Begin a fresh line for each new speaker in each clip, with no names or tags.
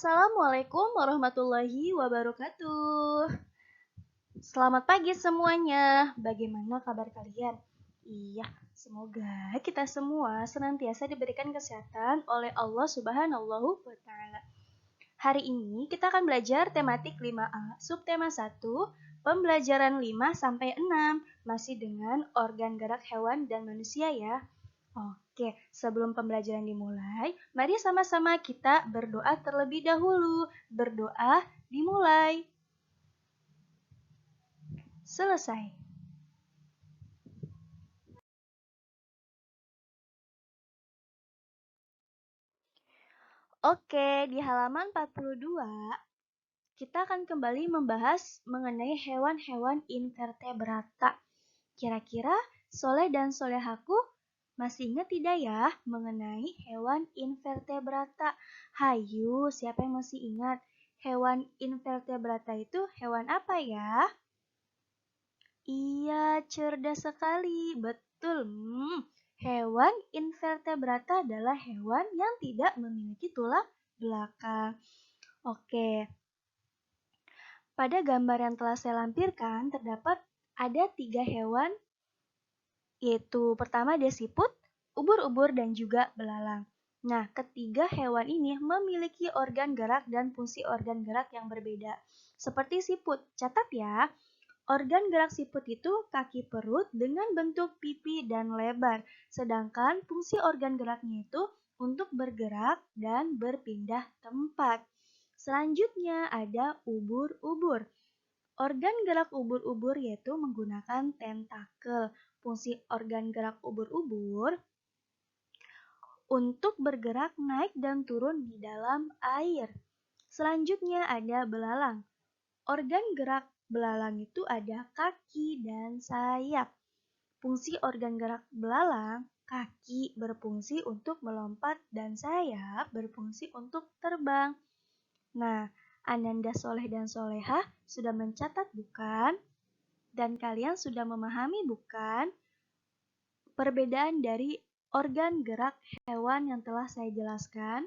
Assalamualaikum warahmatullahi wabarakatuh. Selamat pagi semuanya. Bagaimana kabar kalian? Iya, semoga kita semua senantiasa diberikan kesehatan oleh Allah Subhanahu wa Ta'ala. Hari ini kita akan belajar tematik 5A, subtema 1, pembelajaran 5 sampai 6, masih dengan organ gerak hewan dan manusia ya. Oke, sebelum pembelajaran dimulai, mari sama-sama kita berdoa terlebih dahulu. Berdoa dimulai. Selesai. Oke, di halaman 42, kita akan kembali membahas mengenai hewan-hewan invertebrata. Kira-kira Soleh dan Solehaku masih ingat tidak ya mengenai hewan invertebrata? Hayu, siapa yang masih ingat? Hewan invertebrata itu hewan apa ya? Iya, cerdas sekali. Betul. Hewan invertebrata adalah hewan yang tidak memiliki tulang belakang. Oke. Pada gambar yang telah saya lampirkan, terdapat ada 3 hewan, yaitu pertama ada siput, ubur-ubur, dan juga belalang. Nah, ketiga hewan ini memiliki organ gerak dan fungsi organ gerak yang berbeda. Seperti siput, catat ya. Organ gerak siput itu kaki perut dengan bentuk pipi dan lebar, sedangkan fungsi organ geraknya itu untuk bergerak dan berpindah tempat. Selanjutnya ada ubur-ubur. Organ gerak ubur-ubur yaitu menggunakan tentakel. Fungsi organ gerak ubur-ubur untuk bergerak naik dan turun di dalam air. Selanjutnya ada belalang. Organ gerak belalang itu ada kaki dan sayap. Fungsi organ gerak belalang, kaki berfungsi untuk melompat dan sayap berfungsi untuk terbang. Nah, Ananda Soleh dan Solehah sudah mencatat bukan? Dan kalian sudah memahami bukan perbedaan dari organ gerak hewan yang telah saya jelaskan?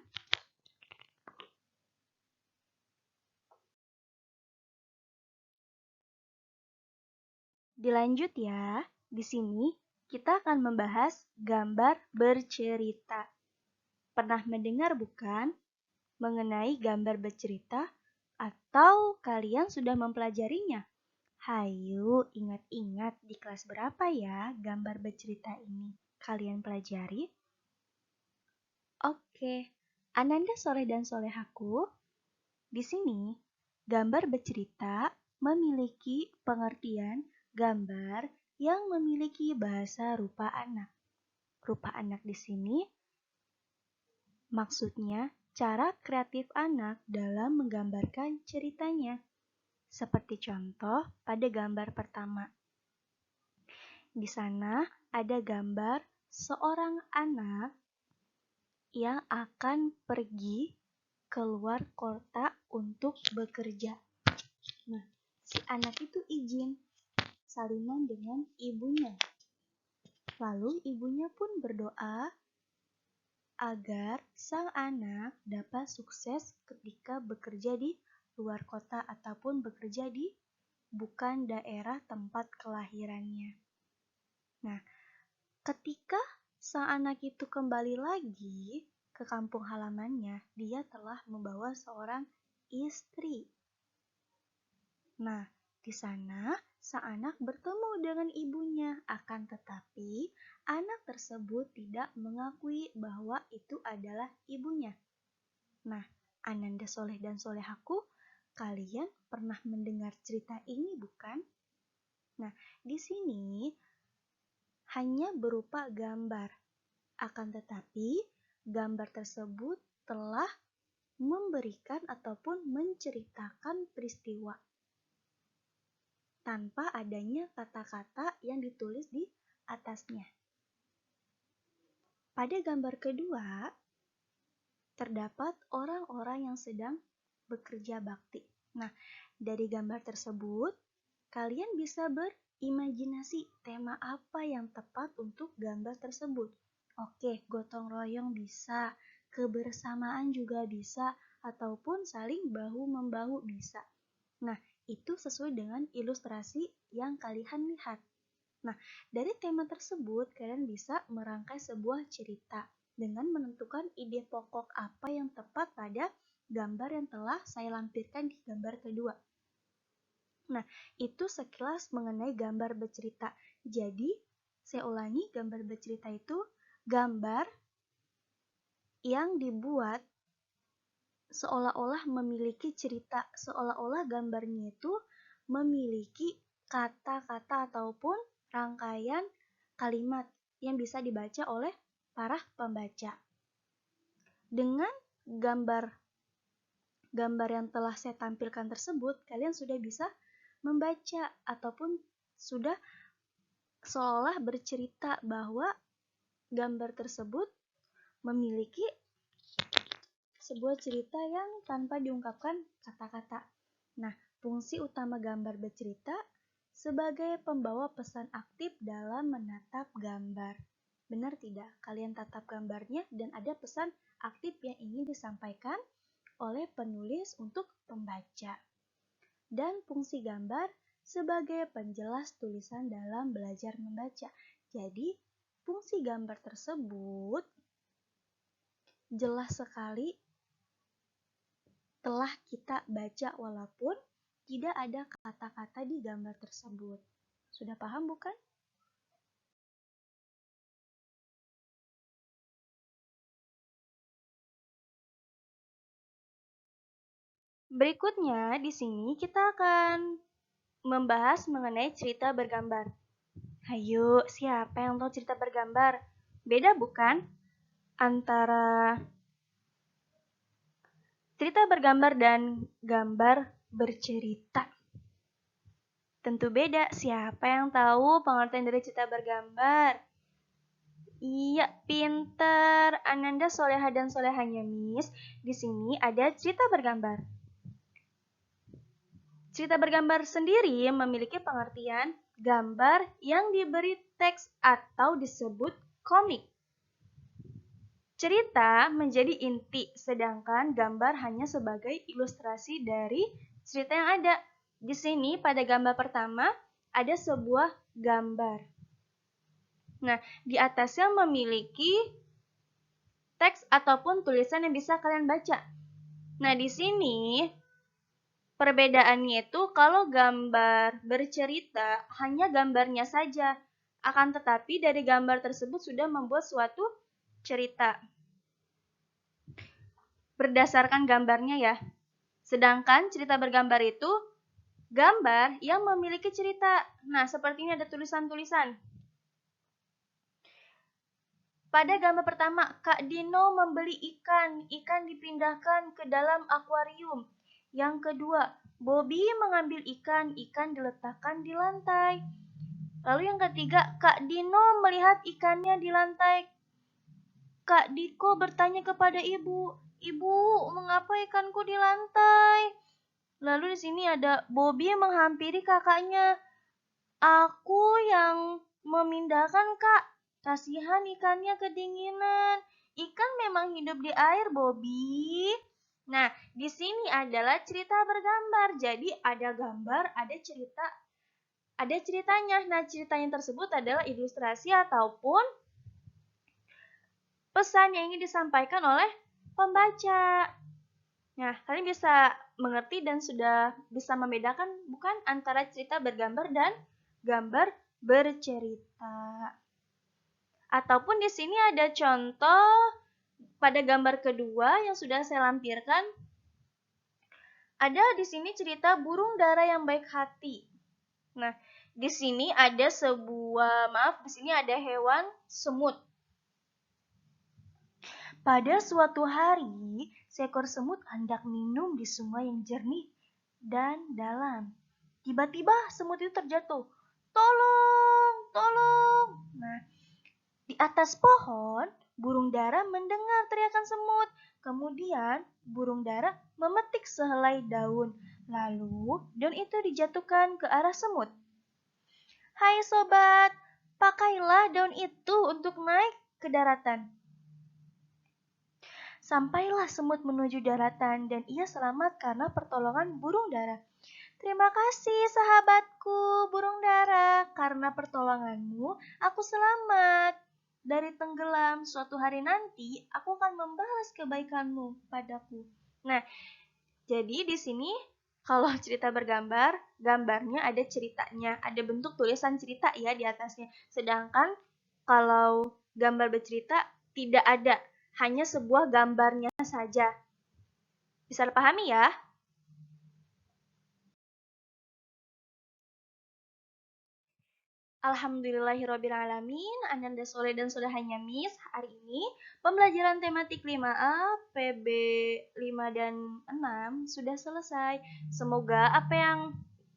Dilanjut ya, di sini kita akan membahas gambar bercerita. Pernah mendengar bukan mengenai gambar bercerita? Atau kalian sudah mempelajarinya? Hayu, ingat-ingat di kelas berapa ya gambar bercerita ini kalian pelajari? Oke, Ananda Soleh dan Solehaku, di sini gambar bercerita memiliki pengertian gambar yang memiliki bahasa rupa anak. Rupa anak di sini maksudnya cara kreatif anak dalam menggambarkan ceritanya. Seperti contoh pada gambar pertama. Di sana ada gambar seorang anak yang akan pergi keluar kota untuk bekerja. Nah, si anak itu izin salinan dengan ibunya. Lalu ibunya pun berdoa agar sang anak dapat sukses ketika bekerja di luar kota ataupun bekerja di bukan daerah tempat kelahirannya. Nah, ketika sang anak itu kembali lagi ke kampung halamannya, dia telah membawa seorang istri. Nah, di sana sang anak bertemu dengan ibunya, akan tetapi anak tersebut tidak mengakui bahwa itu adalah ibunya. Nah, Ananda Soleh dan Solehaku, kalian pernah mendengar cerita ini bukan? Nah, di sini hanya berupa gambar, akan tetapi gambar tersebut telah memberikan ataupun menceritakan peristiwa tanpa adanya kata-kata yang ditulis di atasnya. Pada gambar kedua, terdapat orang-orang yang sedang bekerja bakti. Nah, dari gambar tersebut, kalian bisa berimajinasi tema apa yang tepat untuk gambar tersebut. Oke, gotong royong bisa, kebersamaan juga bisa, ataupun saling bahu-membahu bisa. Nah, itu sesuai dengan ilustrasi yang kalian lihat. Nah, dari tema tersebut kalian bisa merangkai sebuah cerita dengan menentukan ide pokok apa yang tepat pada gambar yang telah saya lampirkan di gambar kedua. Nah, itu sekilas mengenai gambar bercerita. Jadi, saya ulangi, gambar bercerita itu gambar yang dibuat seolah-olah memiliki cerita, seolah-olah gambarnya itu memiliki kata-kata ataupun rangkaian kalimat yang bisa dibaca oleh para pembaca. Dengan gambar yang telah saya tampilkan tersebut, kalian sudah bisa membaca ataupun sudah seolah bercerita bahwa gambar tersebut memiliki sebuah cerita yang tanpa diungkapkan kata-kata. Nah, fungsi utama gambar bercerita sebagai pembawa pesan aktif dalam menatap gambar. Benar tidak? Kalian tatap gambarnya dan ada pesan aktif yang ingin disampaikan oleh penulis untuk pembaca. Dan fungsi gambar sebagai penjelas tulisan dalam belajar membaca. Jadi, fungsi gambar tersebut jelas sekali telah kita baca walaupun tidak ada kata-kata di gambar tersebut. Sudah paham bukan? Berikutnya di sini kita akan membahas mengenai cerita bergambar. Ayo, siapa yang tahu cerita bergambar? Beda bukan? Antara cerita bergambar dan gambar bercerita. Tentu beda. Siapa yang tahu pengertian dari cerita bergambar? Iya, pinter. Ananda, Soleha, dan Solehanya, Miss. Di sini ada cerita bergambar. Cerita bergambar sendiri memiliki pengertian gambar yang diberi teks atau disebut komik. Cerita menjadi inti, sedangkan gambar hanya sebagai ilustrasi dari cerita yang ada. Di sini pada gambar pertama ada sebuah gambar. Nah, di atasnya memiliki teks ataupun tulisan yang bisa kalian baca. Nah, di sini perbedaannya itu kalau gambar bercerita hanya gambarnya saja, akan tetapi dari gambar tersebut sudah membuat suatu cerita berdasarkan gambarnya ya. Sedangkan cerita bergambar itu gambar yang memiliki cerita. Nah, seperti ini ada tulisan-tulisan. Pada gambar pertama, Kak Dino membeli ikan. Ikan dipindahkan ke dalam akuarium. Yang kedua, Bobby mengambil ikan. Ikan diletakkan di lantai. Lalu yang ketiga, Kak Dino melihat ikannya di lantai. Kak Diko bertanya kepada ibu, "Ibu, mengapa ikanku di lantai?" Lalu di sini ada Bobby menghampiri kakaknya. "Aku yang memindahkan, Kak. Kasihan ikannya kedinginan. Ikan memang hidup di air, Bobby." Nah, di sini adalah cerita bergambar. Jadi ada gambar, ada cerita, ada ceritanya. Nah, ceritanya tersebut adalah ilustrasi ataupun pesan yang ingin disampaikan oleh pembaca. Nah, kalian bisa mengerti dan sudah bisa membedakan bukan antara cerita bergambar dan gambar bercerita. Ataupun di sini ada contoh pada gambar kedua yang sudah saya lampirkan. Ada di sini cerita burung dara yang baik hati. Nah, di sini ada di sini ada hewan semut. Pada suatu hari, seekor semut hendak minum di sungai yang jernih dan dalam. Tiba-tiba semut itu terjatuh. "Tolong, tolong!" Nah, di atas pohon, burung dara mendengar teriakan semut. Kemudian, burung dara memetik sehelai daun. Lalu, daun itu dijatuhkan ke arah semut. "Hai sobat, pakailah daun itu untuk naik ke daratan." Sampailah semut menuju daratan dan ia selamat karena pertolongan burung dara. Terima kasih sahabatku burung dara, karena pertolonganmu aku selamat dari tenggelam. Suatu hari nanti aku akan membalas kebaikanmu padaku. Nah, jadi di sini kalau cerita bergambar, gambarnya ada ceritanya, ada bentuk tulisan cerita ya di atasnya. Sedangkan kalau gambar bercerita tidak ada, hanya sebuah gambarnya saja. Bisa dipahami ya? Alhamdulillahirrabbilalamin, Ananda Soleh dan Sodahanya Miss. Hari ini pembelajaran tematik 5A, PB 5 dan 6 sudah selesai. Semoga apa yang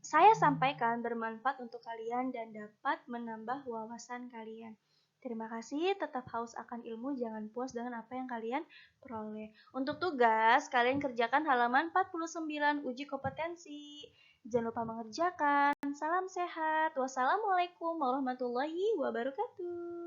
saya sampaikan bermanfaat untuk kalian dan dapat menambah wawasan kalian. Terima kasih, tetap haus akan ilmu, jangan puas dengan apa yang kalian peroleh. Untuk tugas, kalian kerjakan halaman 49 uji kompetensi. Jangan lupa mengerjakan. Salam sehat. Wassalamualaikum warahmatullahi wabarakatuh.